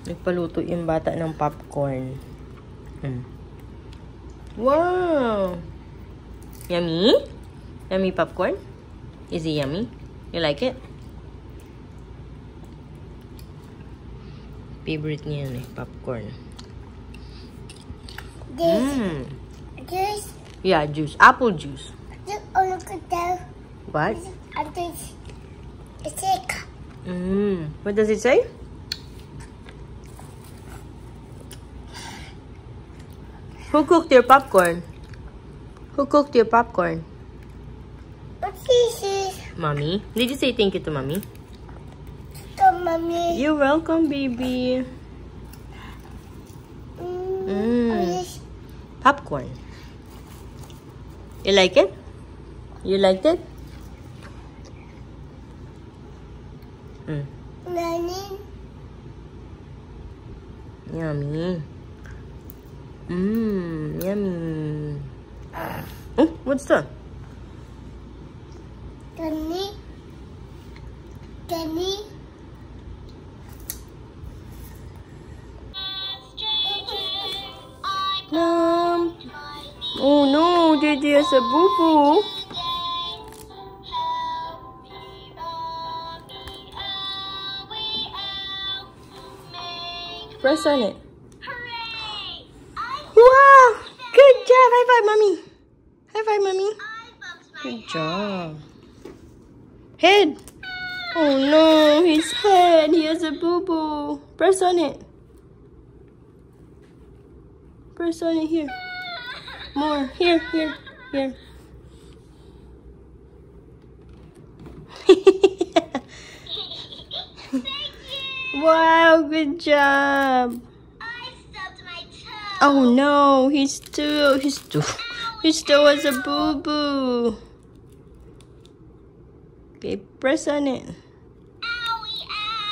Nagpaluto yung bata ng popcorn. Wow! Yummy? Yummy popcorn? Is it yummy? You like it? Favorite niya yan popcorn. Juice? Yeah, juice. Apple juice. Oh, look at that. What? It's sick. What does it say? Who cooked your popcorn? Who cooked your popcorn? What's this? Mommy. Did you say thank you to Mommy? To Mommy. You're welcome, baby. Popcorn. You like it? You liked it? Nanny. Yummy. Yummy. Oh, what's that? Danny. Danny. Oh no, JJ has a boo-boo. Press on it. Wow! Good job! High five, Mommy. High five, Mommy. Good job. Head. Oh no, his head. He has a boo-boo. Press on it. Press on it here. More. Here. Wow, good job. I stubbed my toe. Oh no, he still has a boo-boo. Okay, press on it. Owie,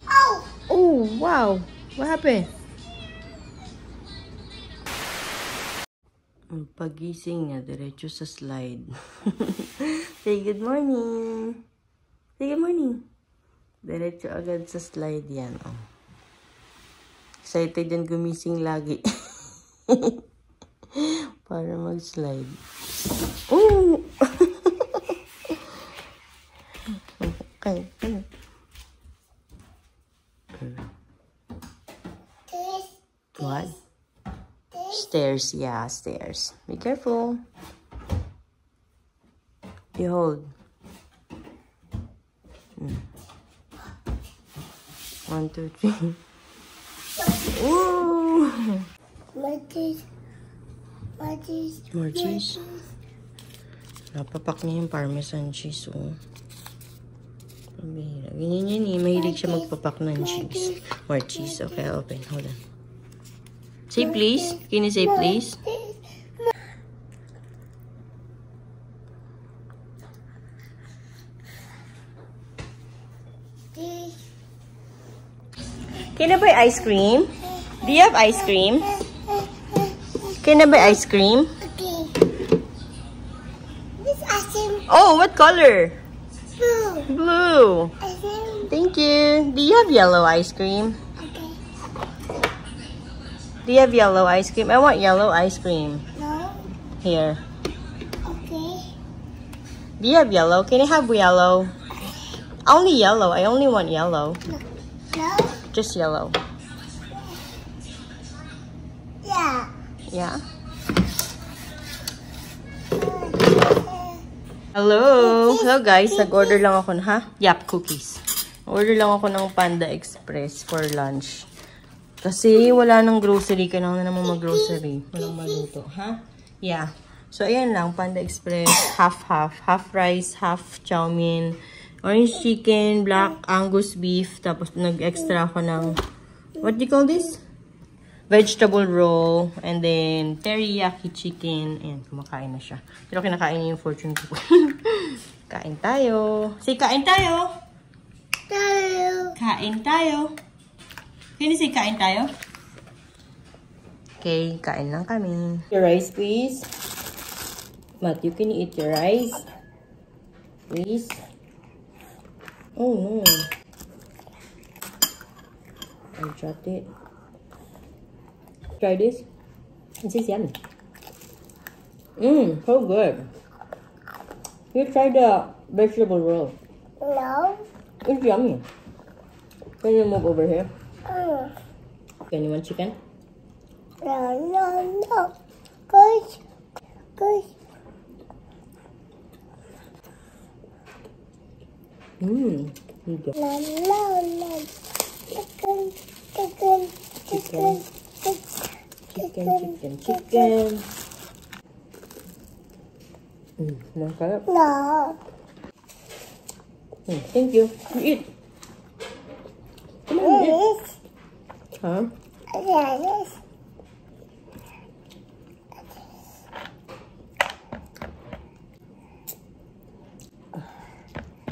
ow. Oh, wow. What happened? Ang pagising niya, diretso sa slide. Say good morning. Say good morning. Diretso agad sa slide yan. Oh. Excited yan gumising lagi. Para mag-slide. Oh! Okay. What? Stairs. Yeah, stairs. Be careful. You hold. 1, 2, 3. Ooh! More cheese. More cheese. Napapak niya yung parmesan cheese, oh. Pabihira. Ganyan yan eh. Mahilig siya magpapak ng cheese. More cheese. Okay, I'll open. Hold on. Say please. Can you say please? Can I buy ice cream? Do you have ice cream? Can I buy ice cream? Okay. This ice cream. Oh, what color? Blue. Blue. Ice cream. Thank you. Do you have yellow ice cream? Okay. Do you have yellow ice cream? I want yellow ice cream. No. Here. Okay. Do you have yellow? Can I have yellow? Only yellow. I only want yellow. No. Just yellow. Yeah. Yeah. Hello. Hello guys. Nag-order lang ako ha? Yap cookies. Order lang ako ng Panda Express for lunch. Kasi wala nang grocery. Kailangan na naman mag-grocery. Walang maluto. Ha? Yeah. So ayan lang. Panda Express. Half-half. Half rice, half chow mein. Orange chicken, black Angus beef, tapos nag-extra ako ng, what do you call this? Vegetable roll, and then teriyaki chicken. Ayan, kumakain na siya. Pero kinakain niya yung fortune cookie. Kain tayo. Say, kain tayo! Tayo. Kain tayo. Can you say kain tayo? Okay, kain lang kami. Your rice, please. Matthew, can you eat your rice? Please. Oh no. I dropped it. Try this. This is yummy. So good. You try the vegetable roll. No. It's yummy. Can you move over here? Mm. Can you want chicken? No. Good. No. Chicken. Masarap. No. Thank you. You eat. Come on, eat. Yes. Huh? Yes.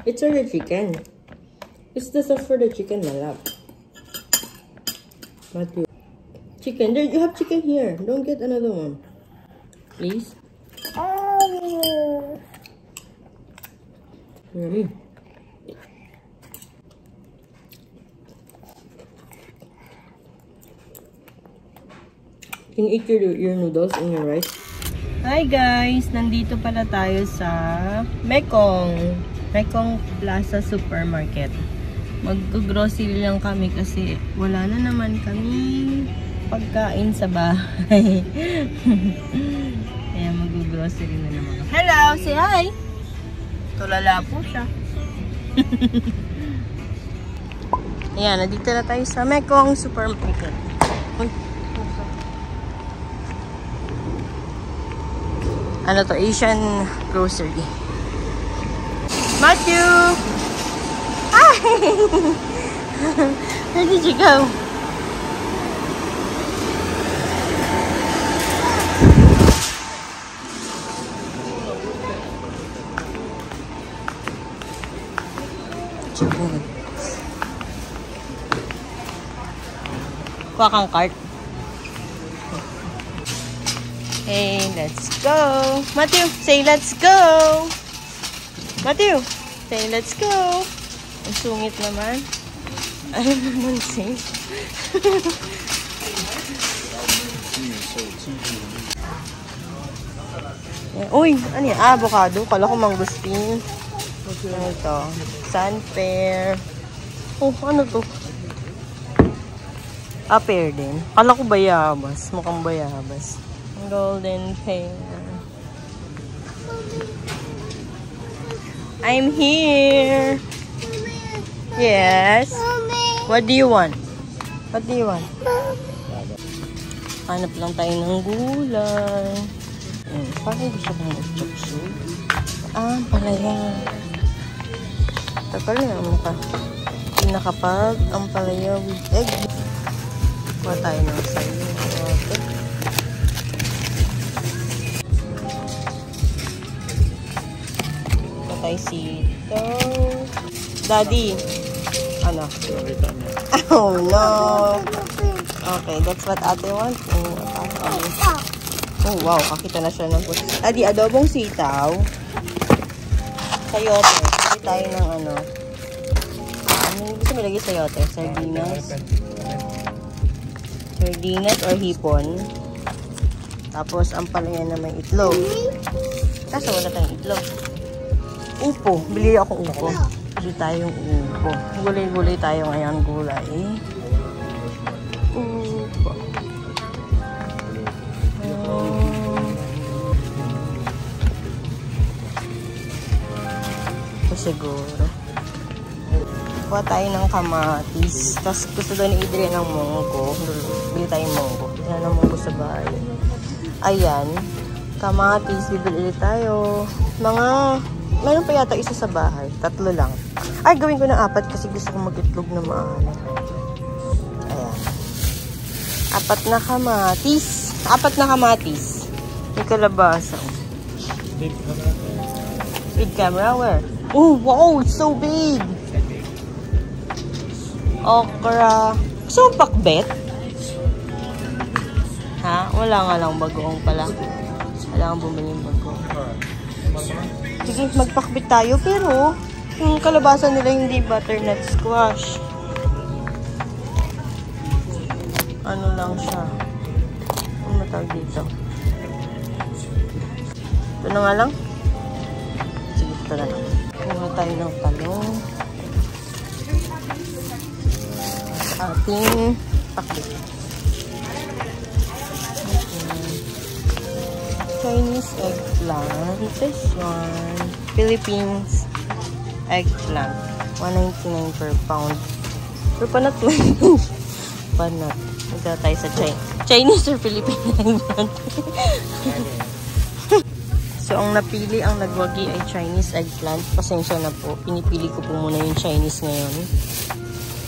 It's for the chicken. It's the sauce for the chicken, my love. Matthew. Chicken. There, you have chicken here. Don't get another one. Please. Yummy. Can you eat your noodles and your rice? Hi guys! Nandito pala tayo sa Mekong Plaza Supermarket. Mag-grocery lang kami kasi wala na naman kami pagkain sa bahay. Kaya mag-grocery na naman. Hello! Say hi! Tulala po siya. Ayan, nandito na tayo sa Mekong Supermarket. Uy. Ano to? Asian grocery. Matthew! Hi! Where did you go? Kuha kang cart. Hey, let's go. Matthew, say let's go. Matthew, say let's go. Ang sungit naman. Ayaw naman say. Uy, ano yan? Avocado. Kala ko mangustin. Ano ito? Sunfair. Oh, ano to? Pear din. Kala ko bayabas. Mukhang bayabas. Golden pear. I'm here. Yes. What do you want? What do you want? Hanap lang tayo ng gulay. Parang gusto kong mag-chop suey. Palaya. Tagal na mukha. Hindi nakapag ang palaya with egg. Kuha tayo ng sayo. Okay. Patay sito. Daddy. Ano? Oh no. Okay, that's what ate wants. Oh wow, kakita na siya ng puso. Daddy, adobong sitaw. Sayote. Hindi tayo ng ano. Ano gusto mo lagi sayote? Sardinas. Sardinas or hipon. Tapos ang palaya na may itlog. Kaso wala tayong itlog. Upo. Bili ako upo. Bili tayong upo. Gulay-gulay tayo ngayon. Gulay. Upo. Ito siguro. Kuha tayo ng kamatis. Tapos gusto doon ni Adrian ng munggo. Bili tayong munggo. Wala ng munggo sa bahay. Ayan. Kamatis. Bibili tayo. Meron pa yata isa sa bahay. 3 lang. Ay, gawin ko ng 4 kasi gusto ko mag-itlog na maano. Ayan. 4 na kamatis. 4 na kamatis. May kalabasa. Big camera, where? Oh, wow! It's so big! Okra. Gusto mo pakbet? Ha? Wala nga lang bagoong pala. Wala kang bumili yung bagoong. Sige, magpakbit tayo. Pero, yung kalabasan nila hindi butternut squash. Ano lang siya. Ano matawag dito? Ito na nga lang. Sige, ito na lang. Kuha tayo ng talong. Ating pakbit. Chinese eggplant. This one. Philippines eggplant. 199 per pound. Pero panat lang. Panat. Magdala tayo sa Chinese or Philippine eggplant. So, ang napili, ang nagwagi ay Chinese eggplant. Pasensya na po. Pinipili ko po muna yung Chinese ngayon.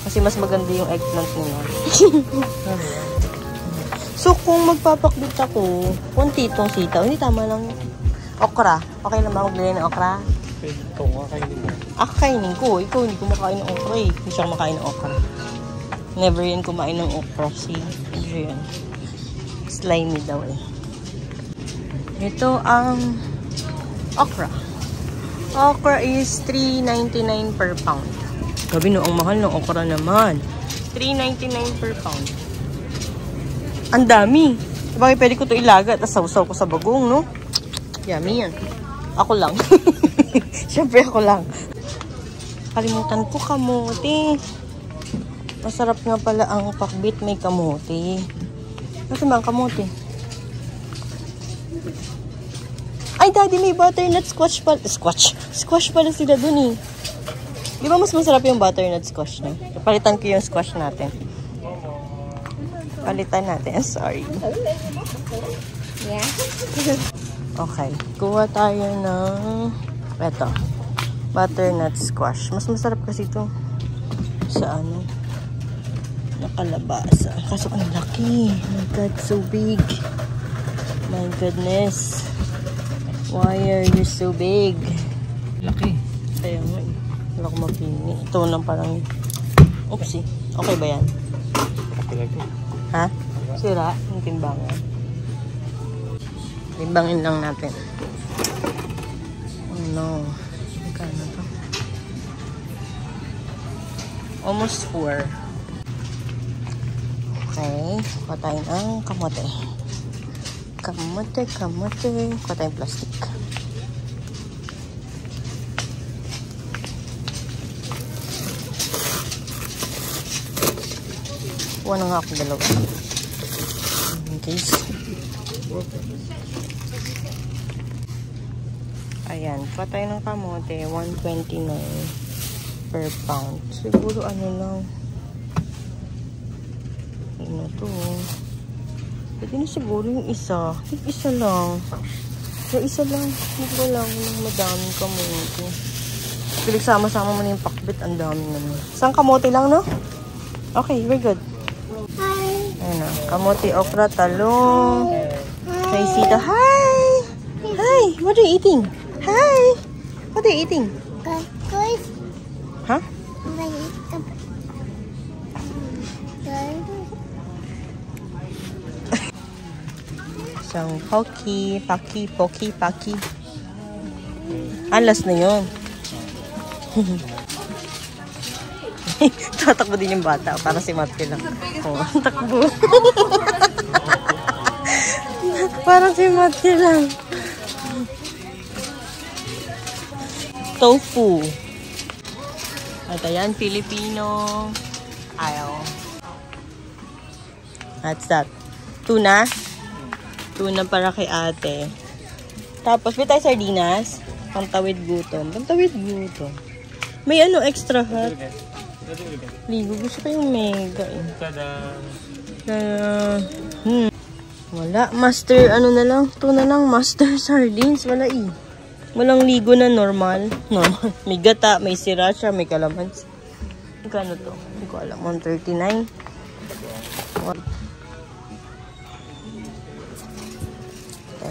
Kasi mas maganda yung eggplant nila. So, kung magpapakbit ako, konti itong sitaw. Hindi, tama lang. Okra. Okay lang ba maglagay ng okra? Pwede itong kakainin mo. Kainin ko. Ikaw, hindi ko makain ng okra eh. Hindi siya makain ng okra. Never yan kumain ng okra. Si Adrian. Slimy daw eh. Ito ang okra. Okra is $3.99 per pound. Gabi no, ang mahal ng okra naman. $3.99 per pound. Ang dami. Bakit pwede ko ito ilaga at sausaw ko sa bagong, no? Yummy yan. Ako lang. Siyempre ako lang. Kalimutan ko kamote. Masarap nga pala ang pakbit may kamote. Kasi ba ang kamote? Ay, daddy, may butternut squash pala. Squash pala sila dun eh. Di ba mas masarap yung butternut squash na? Palitan ko yung squash natin. Palitan natin. Sorry. Yeah. Okay. Kuha tayo ng eto. Butternut squash. Mas masarap kasi ito sa ano nakalabasa. Kaso ang laki. Oh my God, so big. My goodness. Why are you so big? Laki. Kaya nga eh. Wala ko mapini. Ito lang parang... Oopsie. Okay ba yan? Okay lang ito. Ha? Sira? Yung timbangan. Timbangin lang natin. Oh no. Magkano to? Almost 4. Okay. Kuha tayo ng kamote. Kamote. Kuha tayong plastic. Kuha na nga ako dalawa. In case. Ayan. Kuha tayo ng kamote. $1.29 per pound. Siguro ano lang. Ano to? Pwede na siguro yung isa. Isa lang. Yung isa lang. Hindi ko lang ng madaming kamote. Pinagsama-sama mo na yung pakbit. Ang dami naman. Isang kamote lang, no? Okay, we're good. Ayan na. Kamote, okra, talong. May sita. Hi! Hi! What are you eating? Hi! What are you eating? Guys. Huh? Isang pocky, paki. Alas na yun. Tatakbo din yung bata para si Matthew lang. Oh, takbo. Para si Matthew lang. Tofu. At ayan, Filipino. Ayaw. That's that. Tuna. Tuna para kay ate. Tapos, may tayo sardinas. Pantawid gutom. May ano, extra hot. Ligo. Gusto ko yung mega eh. Wala. Master, ano na lang. Tuna lang. Master sardines. Wala eh. Walang ligo na normal. May gata, may sriracha, may kalamansi. Magkano to? Hindi ko alam. 139.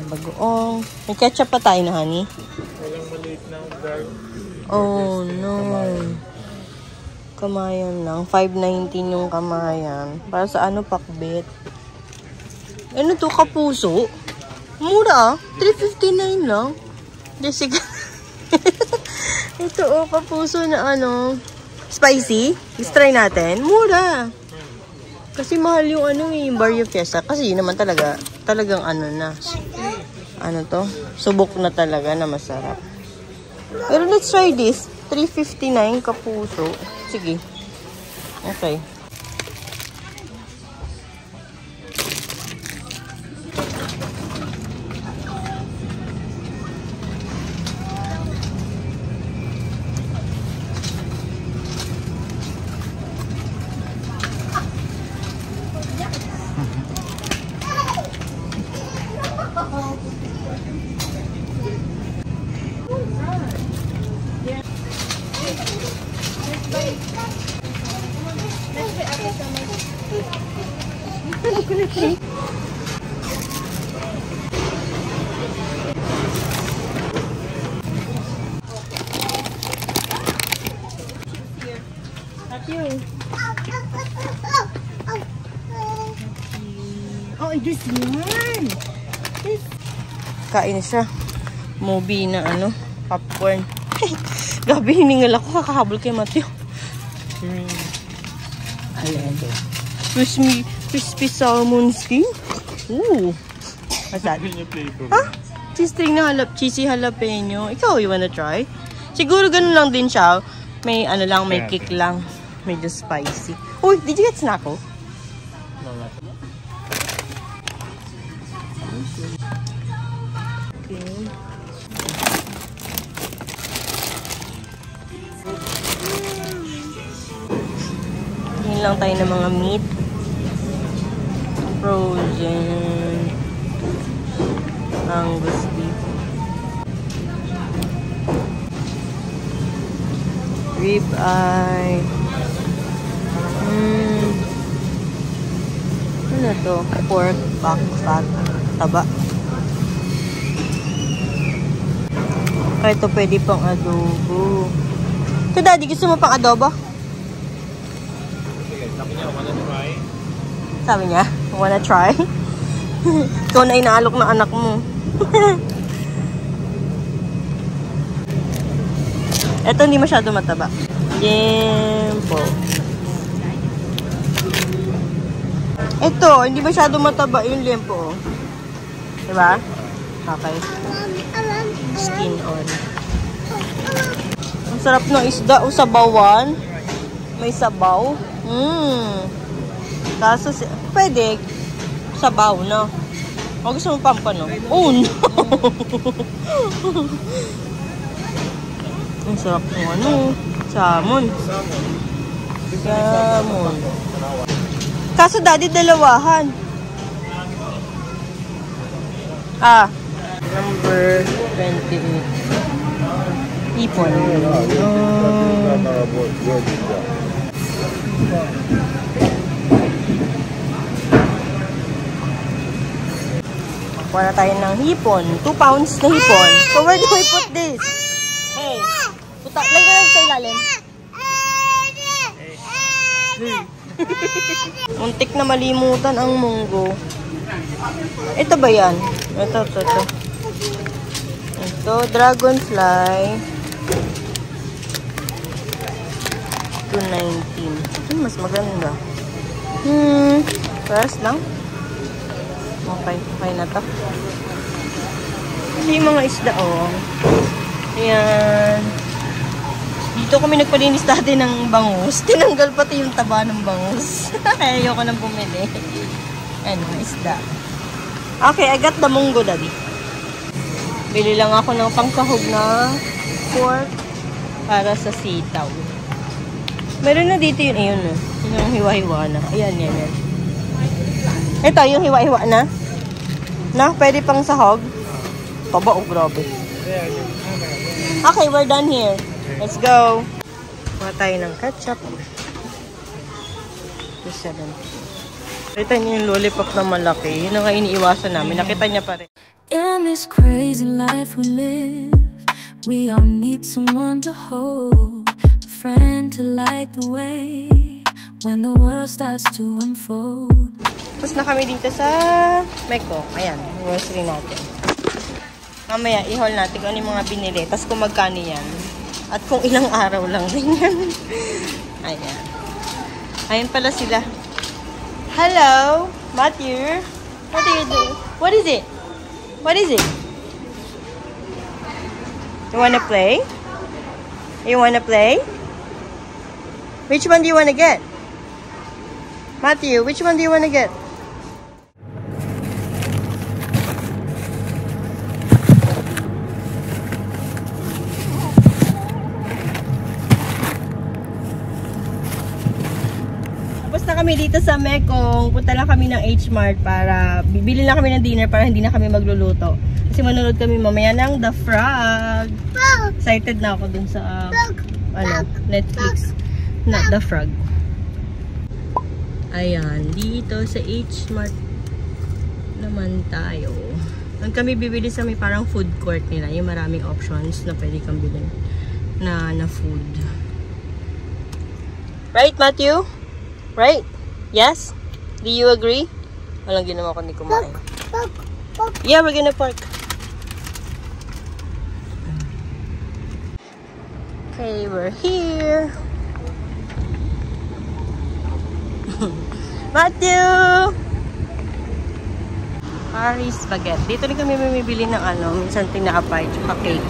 Bagoong. May ketchup pa tayo na, honey. Walang maliit na garlic. Oh, no. Kamayan lang. 5.19 yung kamayan. Para sa ano, pakbit. Ano to, kapuso? Mura ah. 3.59 lang. Jessica. Ito oh, kapuso na ano. Spicy. Let's try natin. Mura. Kasi mahal yung ano yung Barrio Fiesta. Kasi yun naman talagang ano na. Ano to? Subok na talaga na masarap. Pero let's try this. $3.59 kapuso. Sige. Okay. Oh, this one. Kain siya. Movie na ano, popcorn. Gabi, hiningal ako. Kakahabol kay Matthew. Ayan. Crispy salmon skin. Ooh. What's that? Ha? Cheese string na cheesy jalapeno. Ikaw, you wanna try? Siguro ganun lang din siya. May ano lang, may kick lang. Medyo spicy. Uy, did you get snacko? No, not. Okay. Tingin lang tayo ng mga meat. Frozen. Angus beef. Rib eye. Ano to? Pork, back, fat, taba. Kaya ito pwede pang adobo. Ito, Daddy, gusto mo pang adobo? Sige, sabi niya, wanna try? Sabi niya, wanna try? Ikaw na inaalok ng anak mo. Ito hindi masyado mataba. Jempo. Ito, hindi masyado mataba yung lempo. Diba? Okay. Skin on. Ang sarap ng isda o sabawan. May sabaw. Kaso, pwede. Sabaw na. O gusto mo pampano? Oh no! Ang sarap ng ano. Salmon. Salmon. Kaso Daddy, dalawahan. Number 28. Ipon. Kuha na tayo ng hipon. 2 pounds na hipon. So where do I put this? Hey. Lagyan na sa ilalim. Muntik na malimutan ang munggo. Ito ba yan? Ito. Ito, dragonfly. 219. Mas maganda. First lang. Okay na to. Ito yung mga isda, oh. Ayan. Dito kami nagpalinis dati ng bangus. Tinanggal pati yung taba ng bangus. Ayoko nang bumili. Ano, isda. Okay, I got the munggo, Daddy. Bili lang ako ng pangkahog na pork para sa sitaw. Meron na dito yun. Ayun, yung hiwa-hiwa na. Ayan. Ito, yung hiwa-hiwa na. Pwede pang sahog. Taba, oh, grabe. Okay, we're done here. Let's go. Kuha tayo ng ketchup. 2.70. Nakita niyo yung lollipop na malaki. Yun ang iniiwasan namin. Nakita niya pa rin. In this crazy life we live, we all need someone to hold, a friend to light the way when the world starts to unfold. Tapos na kami dito sa Mecco. Ayan, grocery natin. Mamaya, i-haul natin kung ano yung mga binili. Tapos kung magkano yan. At kung ilang araw lang din yan. Ayan. Ayan pala sila. Hello, Matthew. What do you do? What is it? What is it? You wanna play? You wanna play? Which one do you wanna get? Matthew, which one do you wanna get? Tapos na kami dito sa Mekong. Punta lang kami ng H-Mart para bibili lang kami ng dinner para hindi na kami magluluto. Kasi manonood kami mamaya ng The Frog. Excited na ako dun sa Netflix. Na The Frog. Ayan, dito sa H-Mart naman tayo. Doon kami bibili sa may parang food court nila. Yung maraming options na pwede kang bilhin na food. Right, Matthew? Right? Yes? Do you agree? Walang ginawa ko ni kumain. Yeah, we're gonna park. Okay, we're here. Matthew! Paris Baguette. Dito rin kami mamibili ng minsan tinapay tsaka cake.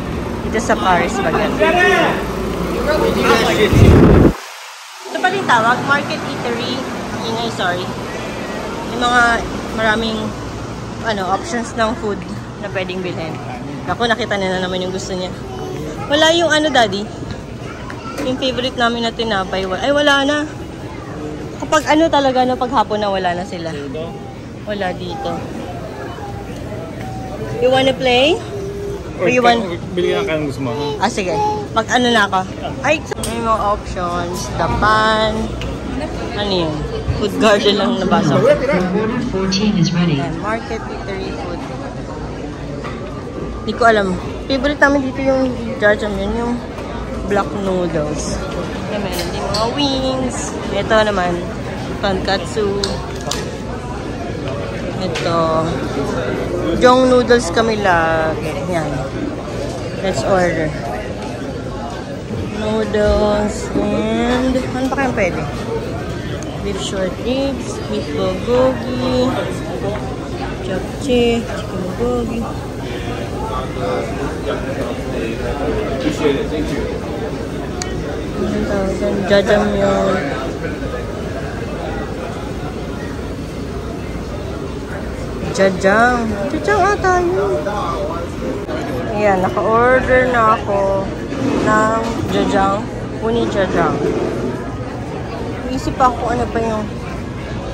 Dito sa Paris Baguette. Ito pa rin tawag, market eatery. Ingay, sorry. Yung mga maraming options ng food na pwedeng bilhin. Ako, nakita na naman yung gusto niya. Wala yung daddy? Yung favorite namin na tinapay. Ay, wala na. Kapag talaga, pag hapon na wala na sila. Wala dito. You wanna play? Or you want... Bili ka ng gusto mo. Ah, sige. Mag na ako. Ay, may mga options. Dapan. Ano yun? Food garden lang nabasa ko. Market, eatery, food. Hindi ko alam. Favorite namin dito yung jajangmyeon, yung black noodles. Meron din mga wings. Ito naman, tonkatsu. Ito. Jong noodles kami lagi. Yan. Let's order. Noodles and... Ano pa kayong pwede? Beef short ribs, beef bulgogi, japchae, chicken bulgogi. Jajangmyeon. Jajang ata yun. Ayan, naka-order na ako ng jajang. Uni jajang. Isip pa ako ano pa yung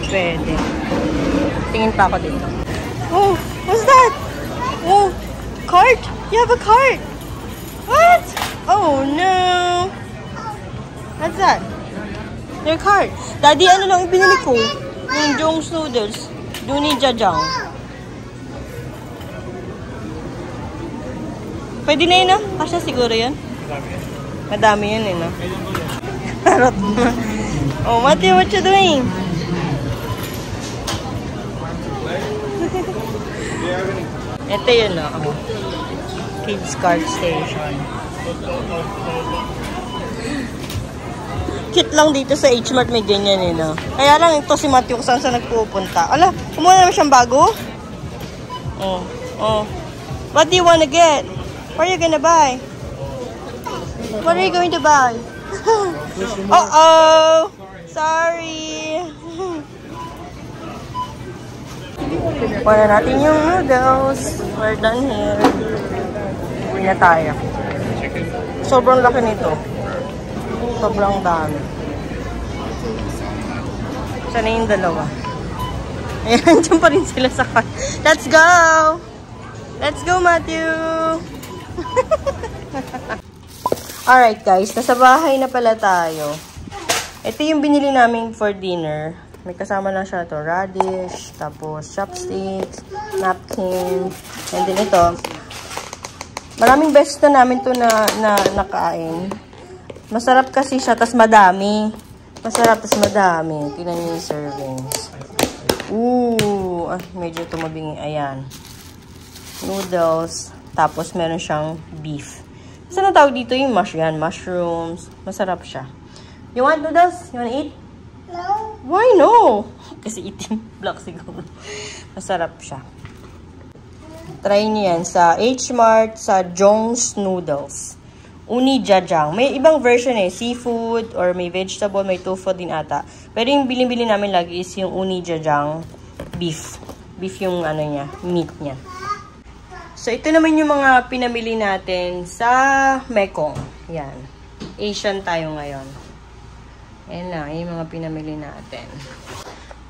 pwede. Tingin pa ako dito. Oh, what's that? Oh, cart? You have a cart? What? Oh no. What's that? Your cart. Daddy, ano lang ibinili ko? Yung Jong's noodles. Duni jajang. Pwede na yun, no? Kasya siguro yun? Madami yun, no? Parot na. Oh, Matthew, what you doing? Ito yun, no? Kids card station. Cute lang dito sa H-Mart, may ganyan, no? Kaya lang ito si Matthew kung saan sa nagpupunta. Ala, kumuha naman siyang bago? Oh, oh. What do you wanna get? What are you gonna buy? What are you going to buy? Uh-oh! Sorry! Kuha na natin yung noodles. We're done here. Uwi na tayo. Sobrang laki nito. Sobrang dami. Sana yung dalawa. Ayan, dyan pa rin sila sa car. Let's go! Let's go, Matthew! Alright guys, nasa bahay na pala tayo. Ito yung binili namin for dinner. May kasama na siya to, radish, tapos chopsticks, napkin, and then ito. Maraming beses na namin to na nakain. Masarap kasi siya, tas madami. Masarap, tas madami. Tingnan niyo yung servings. Ooh, medyo tumabingi. Ayan. Noodles. Tapos meron siyang beef. Saan ang tawag dito yung mushrooms. Masarap siya. You want noodles? You want to eat? No. Why no? Kasi itim. Black siguro. Masarap siya. Try niyo yan sa H-Mart, sa Jong's Noodles. Uni jajang. May ibang version eh. Seafood or may vegetable, may tofu din ata. Pero yung bilhin-bilhin namin lagi is yung uni jajang beef. Beef yung ano niya, meat niya. So ito naman yung mga pinamili natin sa Mekong. Yan. Asian tayo ngayon. Ayan na, yung mga pinamili natin.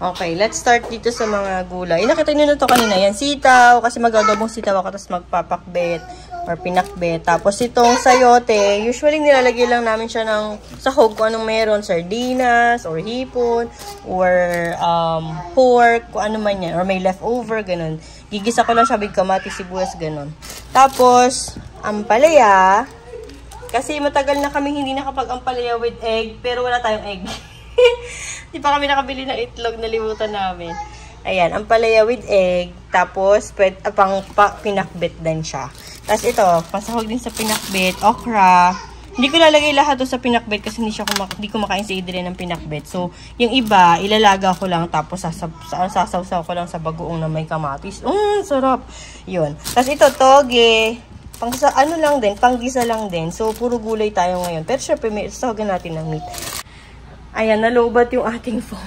Okay, let's start dito sa mga gulay. Nakita nyo na ito kanina. Yan, sitaw. Kasi mag-adobong sitaw ako. Tapos magpapakbet or pinakbet. Tapos itong sayote. Usually nilalagay lang namin siya ng sahog kung anong meron. Sardinas or hipon or pork. Kung ano man yan. Or may leftover. Ganun. Gigisa ko lang siya. Big kamatis, sibuyas. Ganun. Tapos, ampalaya. Kasi matagal na kami hindi nakapag-ampalaya with egg, pero wala tayong egg. Di pa kami nakabili ng itlog, nalimutan namin. Ayan, ampalaya with egg, tapos pinakbet din siya. Tapos ito, pasahog din sa pinakbet, okra. Hindi ko lalagay lahat to sa pinakbet kasi hindi ko makain si Adrian ng pinakbet. So, yung iba, ilalaga ko lang, tapos sasawsaw ko lang sa bagoong na may kamatis. Sarap. Yun. Tapos ito, toge. Ano lang din, panggisa lang din. So, puro gulay tayo ngayon. Pero syempre, may sasawagan natin ng meat. Ayan, nalobat yung ating phone.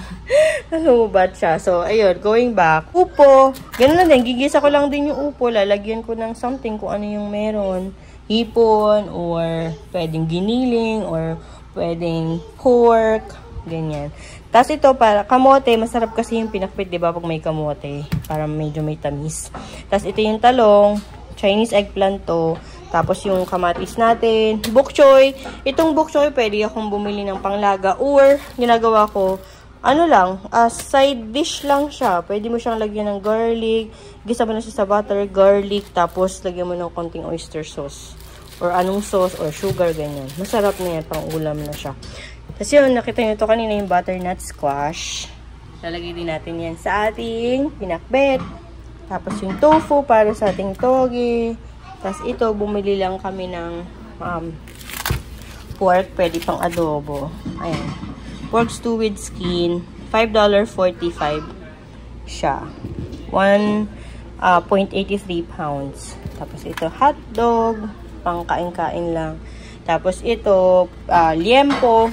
Nalobat siya. So, ayun, going back. Upo. Ganun na din, gigisa ko lang din yung upo. Lalagyan ko ng something kung ano yung meron. Hipon, or pwedeng giniling, or pwedeng pork. Ganyan. Tapos ito, para kamote. Masarap kasi yung pinakbit, diba? Pag may kamote. Para medyo may tamis. Tapos ito yung talong. Chinese eggplant to. Tapos yung kamatis natin. Bok choy. Itong bok choy, pwede akong bumili ng panglaga. Or, ginagawa ko, ano lang, side dish lang siya. Pwede mo siyang lagyan ng garlic. Gisa mo na siya sa butter, garlic. Tapos, lagyan mo ng konting oyster sauce. Or anong sauce, or sugar, ganyan. Masarap na yan, pang ulam na siya. Tapos yun, nakita nyo ito kanina yung butternut squash. Lalagay din natin yan sa ating pinakbet. Tapos yung tofu para sa ating toge. Tapos ito, bumili lang kami ng pork. Pwede pang adobo. Ayan. Pork stew with skin. $5.45 siya. 1.83 pounds. Tapos ito, hotdog. Pang kain-kain lang. Tapos ito, liempo.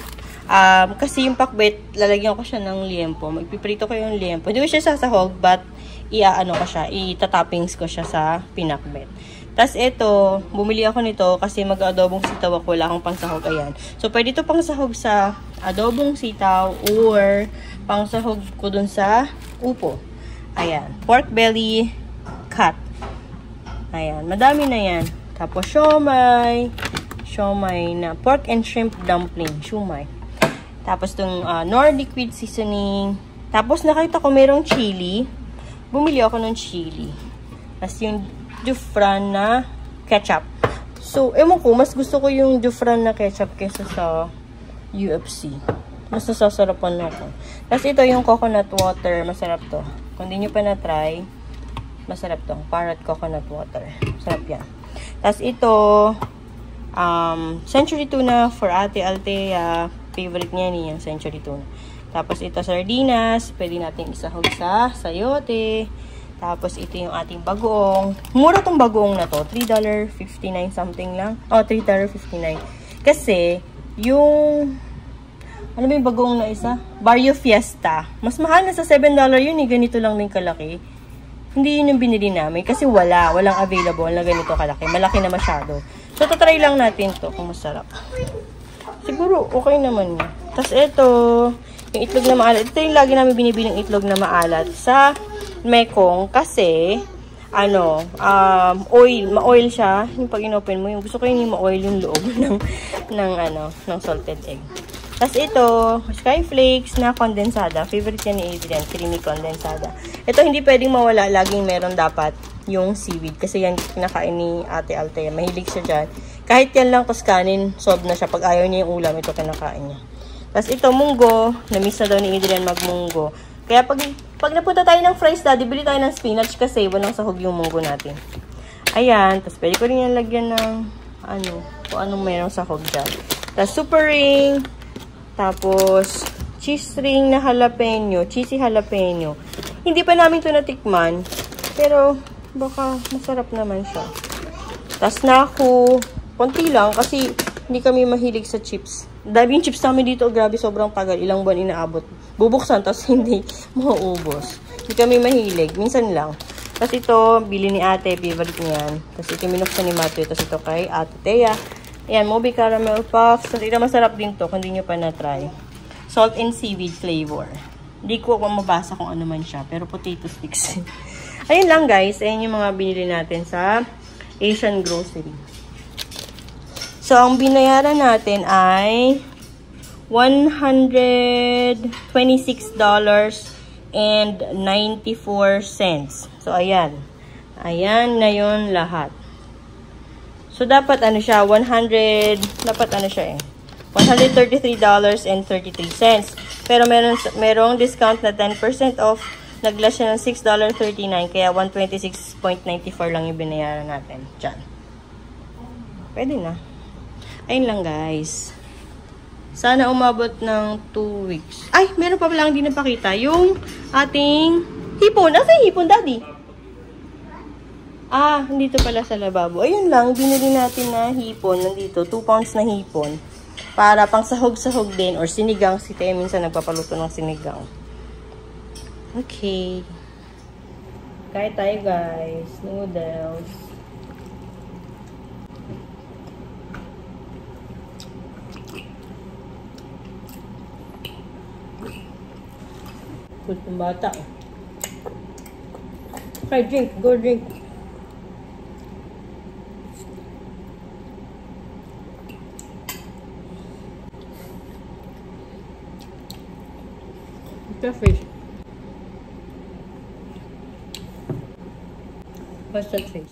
Kasi yung pakbet, lalagyan ko siya ng liempo. Magpiprito ko yung liempo. Hindi ko siya sasahog, but itatappings ko siya sa pinakbet. Tapos ito, bumili ako nito kasi mag-adobong sitaw ako, wala akong pangsahog. Ayan. So, pwede ito pangsahog sa adobong sitaw or pangsahog ko dun sa upo. Ayan. Pork belly cut. Ayan. Madami na yan. Tapos, siomay. Siomay na pork and shrimp dumpling. Siomay. Tapos, itong Nordic with seasoning. Tapos, nakita ko merong chili. Bumili ako ng chili. Tapos yung Jufran na ketchup. So, ewan ko, mas gusto ko yung Jufran na ketchup kaysa sa UFC. Mas nasasarapan ako. Tapos ito yung coconut water. Masarap to. Kung di nyo pa na-try, masarap to. Parrot coconut water. Masarap yan. Tapos ito, century tuna for Ate Althea. Favorite niya yung century tuna. Tapos ito sardinas, pwede natin isahog sa sayote. Tapos ito yung ating bagoong. Mura tong bagoong na to, $3.59 something lang. $3.59. Kasi yung ano ba yung bagoong na isa? Barrio Fiesta. Mas mahal na sa $7 yun eh, ganito lang din kalaki. Hindi yun yung binili namin kasi walang available na ganito kalaki. Malaki na masyado. So tatry lang natin to kung masarap. Siguro okay naman yun. Tapos ito, yung itlog na maalat. Ito yung lagi namin binibiling itlog na maalat sa Mekong kasi ma-oil siya. Yung pag inopen mo, yung gusto ko yung ma-oil yung loob ng salted egg. Tapos ito, skyflakes na kondensada. Favorite yan ni Adrian, creamy kondensada. Ito hindi pwedeng mawala, laging meron dapat yung seaweed kasi yan kinakain ni Ate Althea. Mahilig siya dyan. Kahit yan lang kaskanin, solve na siya. Pag ayaw niya yung ulam, ito kinakain niya. Tapos ito, munggo. Na-miss na daw ni Adrian magmunggo. Kaya pag napunta tayo ng Fries Daddy, bili tayo ng spinach kasi walang sahog yung munggo natin. Ayan. Tapos pwede ko rin yan lagyan ng kung anong meron sa hog dyan. Tapos super ring. Tapos cheese ring na jalapeno. Cheesy jalapeno. Hindi pa namin ito natikman. Pero baka masarap naman siya. Tapos naku. Konti lang kasi hindi kami mahilig sa chips. Dami yung chips namin dito. Grabe, sobrang tagal. Ilang buwan inaabot. Bubuksan, tapos hindi mauubos. Hindi kami mahilig. Minsan lang. Tapos ito, bili ni ate. Favorite niyan. Tapos ito, minuksan ni Matthew. Tapos ito kay ate Thea. Ayan, Moby Caramel Puffs. Tapos ito, masarap din to. Kung hindi nyo pa na-try. Salt and seaweed flavor. Hindi ko mabasa kung ano man siya. Pero potato sticks. Ayun lang guys. Ayan yung mga binili natin sa Asian Grocery. So, ang binayaran natin ay $126.94. So, ayan. Ayan na yun lahat. So, dapat ano siya, dapat ano siya eh, $133.33. Pero merong discount na 10% off. Naglas siya ng $6.39. Kaya 126.94 lang yung binayaran natin. Diyan. Pwede na. Ayun lang guys. Sana umabot ng 2 weeks. Ay, meron pa lang hindi napakita. Yung ating hipon. Asa yung hipon, daddy? Ah, nandito pala sa lababo. Ayun lang, binili natin na hipon. Nandito, 2 pounds na hipon. Para pang sahog-sahog din. Or sinigang. Si Teo minsan nagpapaluto ng sinigang. Okay. Kaya tayo guys. Noodles. Good ng bata. Okay, drink. Go drink. It's a fish. What's that fish?